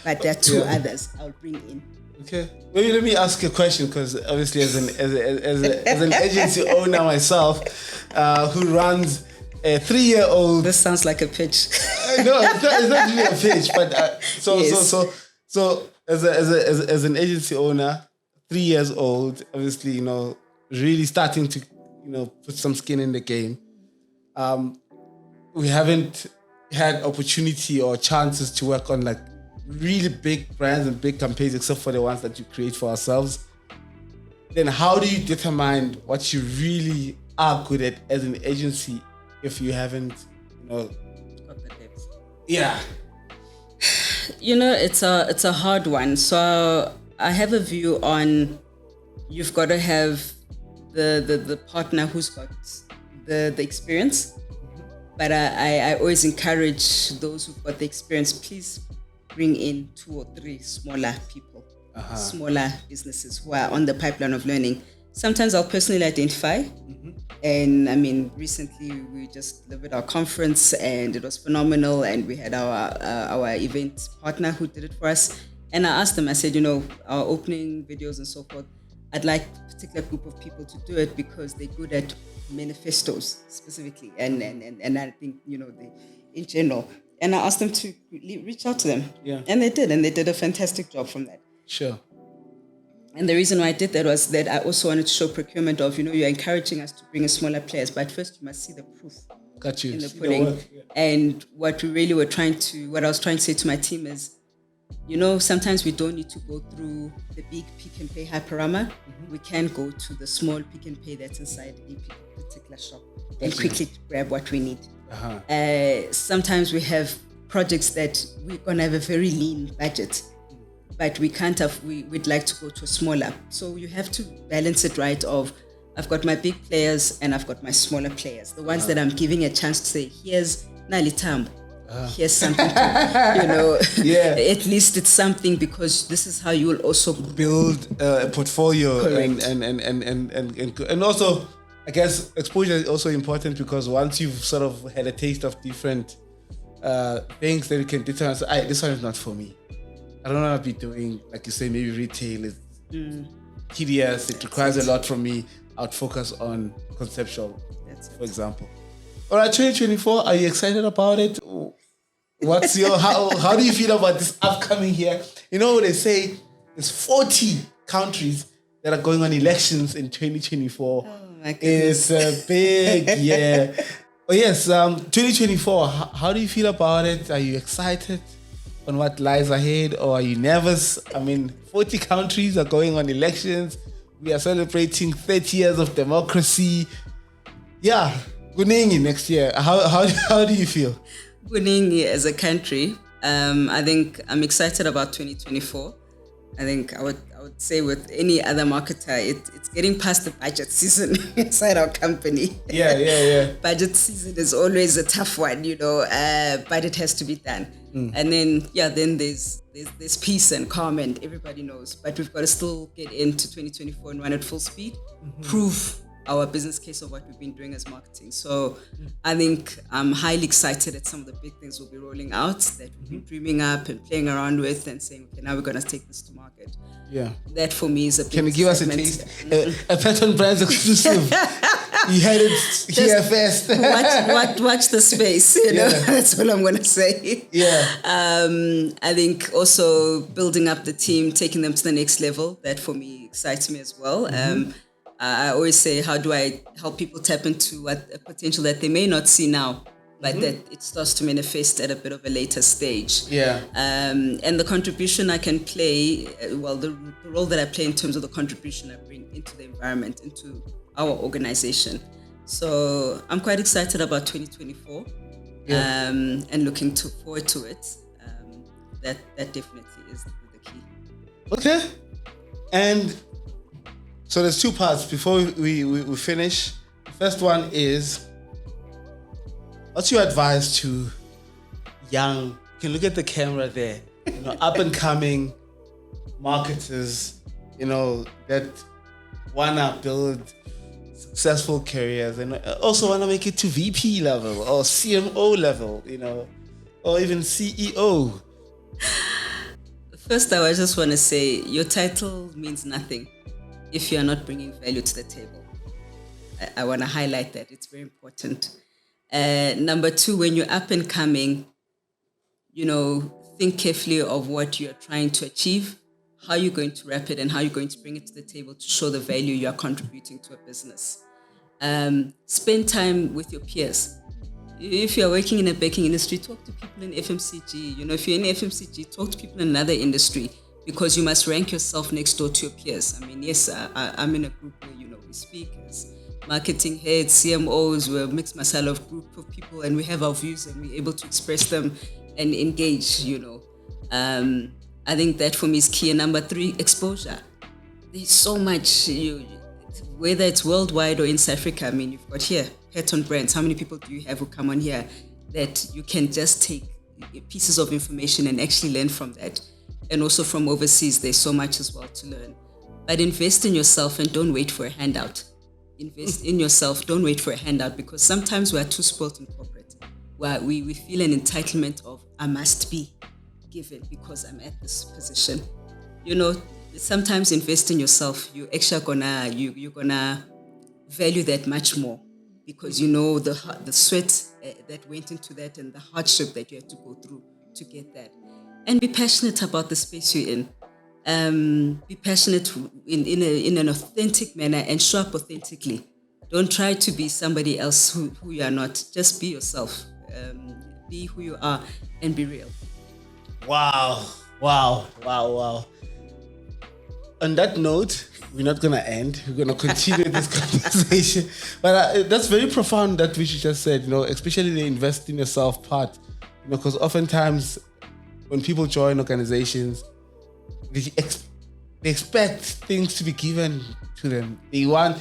But there are 2 others I'll bring in. Okay. Maybe let me ask you a question because obviously as an agency owner myself, who runs a 3-year-old. This sounds like a pitch. No, it's not really a pitch. But so as an agency owner, 3 years old, obviously, really starting to, put some skin in the game. We haven't had opportunity or chances to work on like really big brands and big campaigns, except for the ones that you create for ourselves. Then how do you determine what you really are good at as an agency if you haven't, got the depth? Yeah. It's a hard one. So I have a view on you've got to have the partner who's got the experience. But I always encourage those who've got the experience, please bring in 2 or 3 smaller people, smaller businesses who are on the pipeline of learning. Sometimes I'll personally identify. And I mean, recently we just delivered our conference and it was phenomenal. And we had our event partner who did it for us. And I asked them, I said, our opening videos and so forth, I'd like a particular group of people to do it because they're good at manifestos specifically. And I think, in general. And I asked them to reach out to them. And they did. And they did a fantastic job from that. Sure. And the reason why I did that was that I also wanted to show procurement of, you're encouraging us to bring in smaller players, but first you must see the proof in the pudding. And what I was trying to say to my team is, sometimes we don't need to go through the big Pick and Pay Hyperama. We can go to the small Pick and Pay that's inside a particular shop and quickly grab what we need. Sometimes we have projects that we're going to have a very lean budget. but we can't have, we'd like to go to a smaller. So you have to balance it right of, I've got my big players and I've got my smaller players. The ones that I'm giving a chance to say, here's Nalitambo. Here's something to, at least it's something, because this is how you will also build a portfolio. And also, I guess exposure is also important, because once you've sort of had a taste of different things, then you can determine, this one is not for me. I don't want to be doing, like you say, maybe retail is tedious. It requires a lot from me. I'd focus on conceptual, for example. All right, 2024, are you excited about it? What's your, how do you feel about this upcoming year? You know, they say there's 40 countries that are going on elections in 2024. Oh my goodness. It's a big year. Oh yes, 2024, how do you feel about it? Are you excited on what lies ahead, or are you nervous? I mean, 40 countries are going on elections. We are celebrating 30 years of democracy. Yeah, Guningi next year. How do you feel? Guningi as a country, I think I'm excited about 2024. I think I would say with any other marketer, it's getting past the budget season inside our company. Yeah. Budget season is always a tough one, but it has to be done. And then there's peace and calm, and everybody knows. But we've got to still get into 2024 and run at full speed, prove our business case of what we've been doing as marketing. So I think I'm highly excited at some of the big things we'll be rolling out that we've been dreaming up and playing around with and saying, okay, now we're going to take this to market. Yeah. That for me is a big Can you give us a taste? A Petrol Brands exclusive. You had it here first. watch the space, That's all I'm going to say. Yeah. I think also building up the team, taking them to the next level, that for me excites me as well. I always say, how do I help people tap into a potential that they may not see now, but that it starts to manifest at a bit of a later stage. Yeah. And the contribution I can play, the role that I play in terms of the contribution I bring into the environment, into our organization. So I'm quite excited about 2024 and looking forward to it. That definitely is the key. Okay. And so there's two parts before we finish. The first one is, what's your advice to young, you can look at the camera there, up and coming marketers, that wanna build successful careers and also wanna make it to VP level or CMO level, or even CEO? First, I just want to say your title means nothing if you are not bringing value to the table. I want to highlight that. It's very important. Number two, when you're up and coming, think carefully of what you're trying to achieve, how you're going to wrap it, and how you're going to bring it to the table to show the value you are contributing to a business. Spend time with your peers. If you're working in a baking industry, talk to people in FMCG. If you're in FMCG, talk to people in another industry, because you must rank yourself next door to your peers. I mean, yes, I'm in a group where, we speak as marketing heads, CMOs, we're a mixed masala of group of people, and we have our views and we're able to express them and engage, I think that for me is key. And number three, exposure. There's so much, whether it's worldwide or in South Africa. I mean, you've got here, Petrol Brands. How many people do you have who come on here that you can just take pieces of information and actually learn from that? And also from overseas, there's so much as well to learn. But invest in yourself and don't wait for a handout. Invest in yourself, don't wait for a handout, because sometimes we are too spoiled in corporate, where we feel an entitlement of, I must be given because I'm at this position. Sometimes invest in yourself. You're gonna value that much more, because the sweat that went into that and the hardship that you had to go through to get that. And be passionate about the space you're in. Be passionate in an authentic manner and show up authentically. Don't try to be somebody else who you are not. Just be yourself. Be who you are and be real. Wow. On that note, we're not going to end. We're going to continue this conversation. But that's very profound that which you just said, especially the invest in yourself part. Because oftentimes when people join organizations, they expect things to be given to them. They want,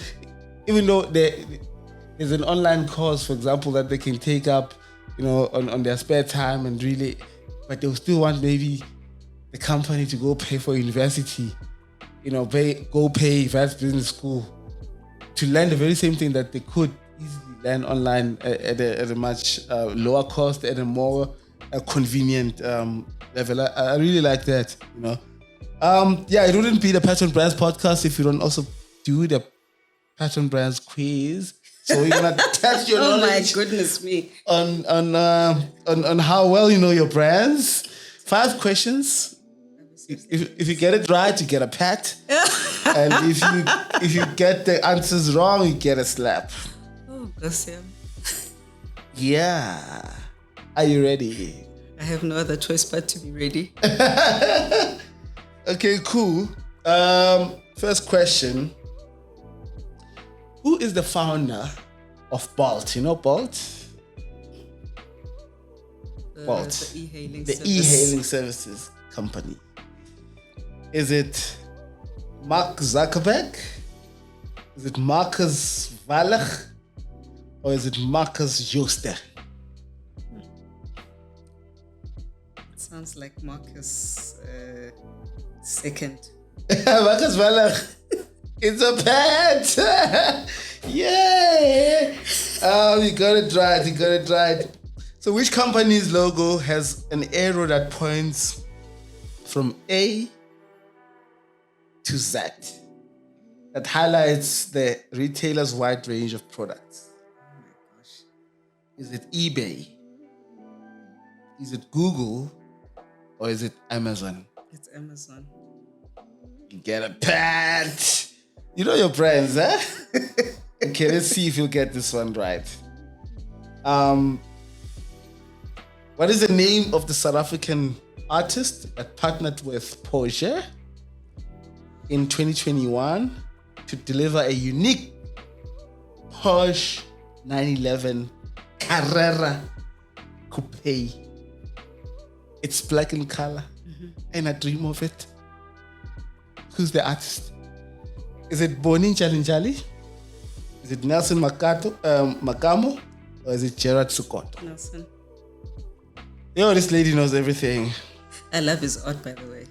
even though there's an online course, for example, that they can take up, on their spare time and really, but they'll still want maybe the company to go pay for university, go pay advanced business school to learn the very same thing that they could easily learn online at a much lower cost, at a more convenient level. I really like that, it wouldn't be the Pattern Brands podcast if you don't also do the Pattern Brands quiz. So we're gonna test your knowledge. Oh my goodness me! On how well you know your brands. 5 questions. If you get it right, you get a pat, and if you get the answers wrong, you get a slap. Oh, gosh, yeah. Are you ready? I have no other choice but to be ready. Okay, cool. First question. Who is the founder of Bolt? You know Bolt? Bolt. The e-hailing the service. E-hailing services company. Is it Mark Zuckerberg? Is it Marcus Wallach? Or is it Marcus Jooster? It sounds like Marcus second. Marcus Wallach. It's a pet. Yay! You got it right. So which company's logo has an arrow that points from A to Z that highlights the retailer's wide range of products? Oh my gosh. Is it eBay? Is it Google? Or is it Amazon? It's Amazon. You get a pat. You know your brands, huh? Okay, let's see if you'll get this one right. What is the name of the South African artist that partnered with Porsche in 2021 to deliver a unique Porsche 911 Carrera Coupe? It's black in color, and I dream of it. Who's the artist? Is it Bonnie Chalinjali? Is it Nelson Makamo? Or is it Gerard Sukoto? Nelson. This lady knows everything. I love his art, by the way.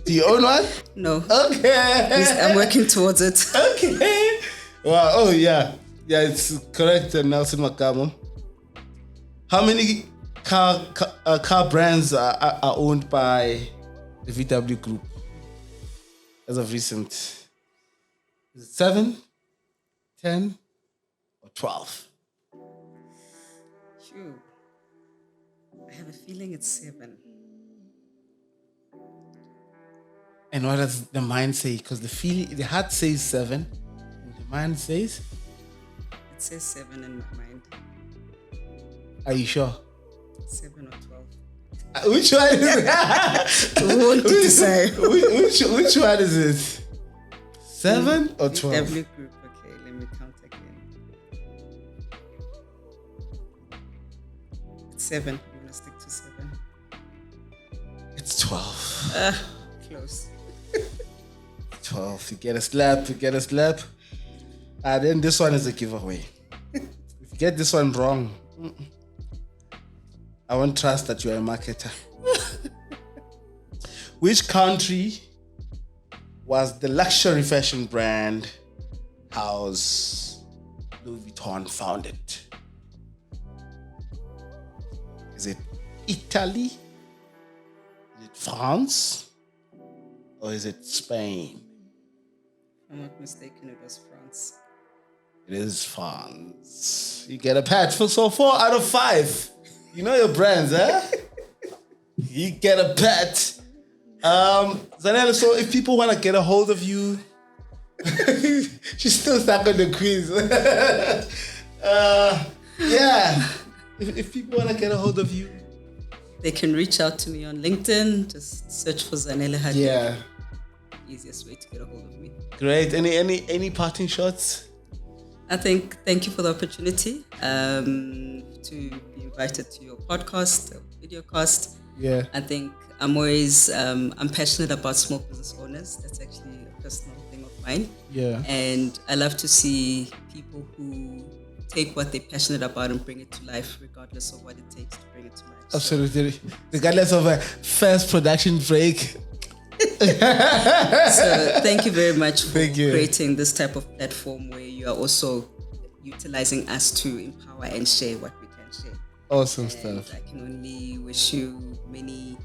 Do you own one? No. Okay. I'm working towards it. Okay. Wow. Oh, yeah. Yeah, it's correct. Nelson Makamo. How many car brands are owned by the VW Group as of recent? Is it 7, 10, or 12? Phew. I have a feeling it's 7. And what does the mind say? Because the heart says 7, and the mind says? It says 7 in my mind. Are you sure? 7 or 12. Which one is it? Who wanted to say? Which one is it? 7 or 12? VW Group. Okay, let me count again. It's 7. I'm gonna stick to 7. It's 12. Close. 12. You get a slap. Then this one is a giveaway. If you get this one wrong, I won't trust that you're a marketer. Which country was the luxury fashion brand house Louis Vuitton founded? Is it Italy? Is it France? Or is it Spain? If I'm not mistaken, it was France. It is France. You get a pat. So 4 out of 5. You know your brands, eh? You get a pat. Zanele, so if people want to get a hold of you, she's still stuck on the quiz. Yeah. If people want to get a hold of you, They can reach out to me on LinkedIn. Just search for Zanele Hadebe. yeah. Easiest way to get a hold of me. Great. Any parting shots? I think thank you for the opportunity to be invited to your podcast, videocast. Yeah. I think I'm passionate about small business owners. That's actually a personal thing of mine. Yeah. And I love to see people who take what they're passionate about and bring it to life, regardless of what it takes to bring it to life. Absolutely. Regardless of a first production break. So thank you very much for creating this type of platform where you are also utilizing us to empower and share what we can share. Awesome stuff. I can only wish you many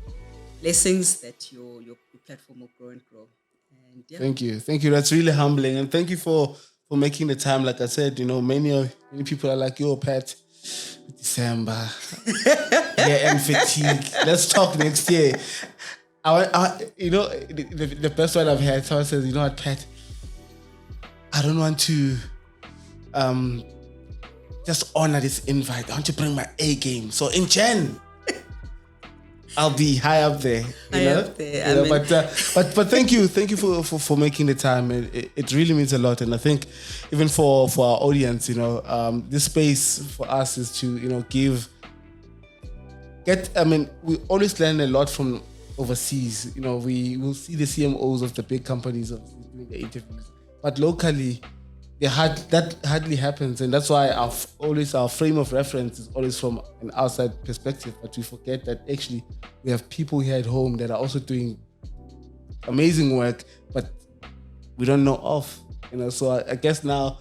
blessings that your platform will grow and grow. And Thank you. That's really humbling, and thank you for making the time. Like I said, many people are like, "Yo, Pat, December, yeah, and fatigue. Let's talk next year." The best one I've had, someone says, "You know what, Pat? I don't want to just honor this invite. I want to bring my A game. So in Jan, I'll be high up there." But thank you for making the time. It really means a lot, and I think even for our audience, this space for us is to we always learn a lot from overseas. We will see the CMOs of the big companies doing the interviews, but locally that hardly happens, and that's why our frame of reference is always from an outside perspective. But we forget that actually we have people here at home that are also doing amazing work, but we don't know of. So I guess now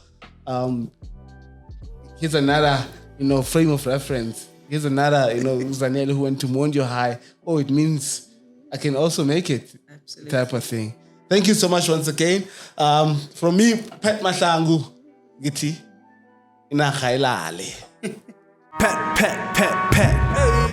here's another frame of reference. Here's another Zanele who went to Mondio High. Oh, it means I can also make it. Absolutely. Type of thing. Thank you so much once again. From me, Pat Mahlangu, Giti, Inahailale. Pat.